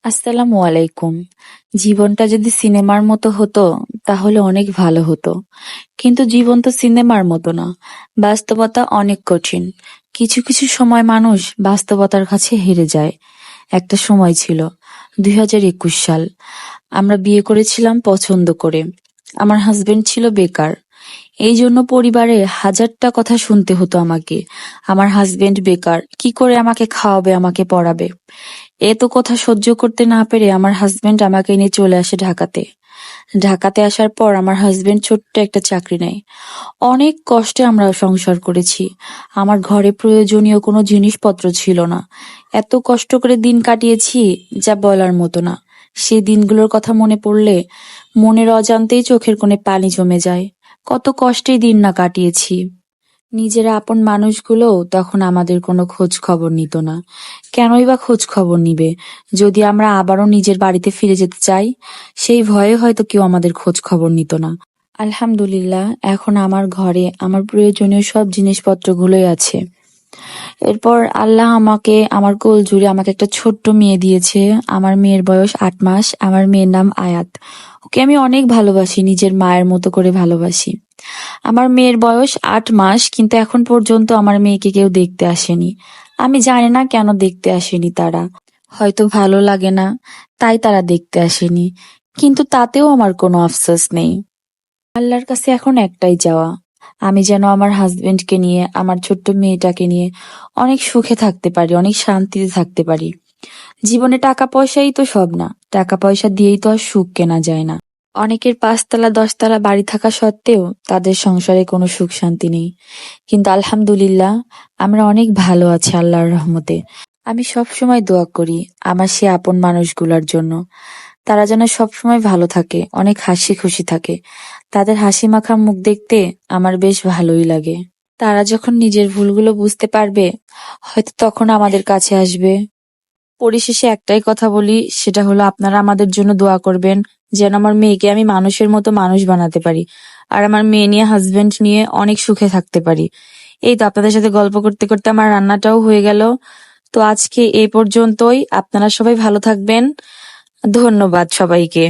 আসসালামু আলাইকুম। জীবনটা যদি সিনেমার মতো হতো তাহলে অনেক ভালো হতো। কিন্তু জীবন তো সিনেমার মতো না। বাস্তবতা অনেক কঠিন। কিছু কিছু সময় মানুষ বাস্তবতার কাছে হেরে যায়। একটা সময় ছিল 2021 সাল। আমরা বিয়ে করেছিলাম পছন্দ করে। আমার হাজবেন্ড ছিল বেকার। এই জন্য পরিবারে হাজারটা কথা শুনতে হতো আমাকে। আমার হাজবেন্ড বেকার, কি করে আমাকে খাওয়াবে, আমাকে পড়াবে। এত কথা সহ্য করতে না পেরে আমার হাজবেন্ড আমাকে নিয়ে চলে আসে ঢাকাতে। ঢাকাতে আসার পর আমার হাজবেন্ড ছোট্ট একটা চাকরি নেয়। অনেক কষ্টে আমরা সংসার করেছি। আমার ঘরে প্রয়োজনীয় কোনো জিনিসপত্র ছিল না। এত কষ্ট করে দিন কাটিয়েছি যা বলার মতো না। সেই দিনগুলোর কথা মনে পড়লে মনের অজান্তেই চোখের কোণে পানি জমে যায়। কত কষ্টেই দিন না কাটিয়েছি। নিজের আপন মানুষগুলোও তখন আমাদের কোনো খোঁজ খবর নিত না। কেনই বা খোঁজ খবর নিবে? যদি আমরা আবারও নিজের বাড়িতে ফিরে যেতে চাই, সেই ভয়ে হয়তো কেউ আমাদের খোঁজ খবর নিত না। আলহামদুলিল্লাহ, এখন আমার ঘরে আমার প্রয়োজনীয় সব জিনিসপত্রগুলোই আছে। এরপর আল্লাহ আমাকে আমার কোল জুড়ে আমাকে একটা ছোট্ট মেয়ে দিয়েছে। আমার মেয়ের বয়স 8 মাস। আমার মেয়ের নাম আয়াত। ওকে আমি অনেক ভালোবাসি, নিজের মায়ের মতো করে ভালোবাসি। আমার মেয়ের বয়স 8 মাস, কিন্তু এখন পর্যন্ত আমার মেয়েকে কেউ দেখতে আসেনি। আমি জানি না কেন দেখতে আসেনি তারা। হয়তো ভালো লাগে না, তাই তারা দেখতে আসেনি। কিন্তু তাতেও আমার কোনো আফসোস নেই। আল্লাহর কাছে এখন একটাই চাওয়া, আমি যেন আমার হাজবেন্ডকে নিয়ে, আমার ছোট্ট মেয়েটাকে নিয়ে অনেক সুখে থাকতে পারি, অনেক শান্তিতে থাকতে পারি। জীবনে টাকা পয়সাই তো সব না। টাকা পয়সা দিয়েই তো আর সুখ কেনা যায় না। অনেকের 5 তলা 10 তলা বাড়ি থাকা সত্ত্বেও তাদের সংসারে কোনো সুখ শান্তি নেই। কিন্তু আলহামদুলিল্লাহ, আমরা অনেক ভালো আছি আল্লাহর রহমতে। আমি সবসময় দোয়া করি আমার সে আপন মানুষগুলোর জন্য। তারা যেন সবসময় ভালো থাকে, অনেক হাসি খুশি থাকে। তাদের হাসি মাখা মুখ দেখতে আমার বেশ ভালোই লাগে। তারা যখন নিজের ভুলগুলো বুঝতে পারবে, হয়তো তখন আমাদের কাছে আসবে। পরিশেষে একটাই কথা বলি, সেটা হলো আপনারা আমাদের জন্য দোয়া করবেন, যেন আমার মেয়েকে আমি মানুষের মতো মানুষ বানাতে পারি, আর আমার মেয়ে নিয়ে, হাজবেন্ড নিয়ে অনেক সুখে থাকতে পারি। এই তো আপনাদের সাথে গল্প করতে করতে আমার রান্নাটাও হয়ে গেল। তো আজকে এই পর্যন্তই। আপনারা সবাই ভালো থাকবেন। ধন্যবাদ সবাইকে।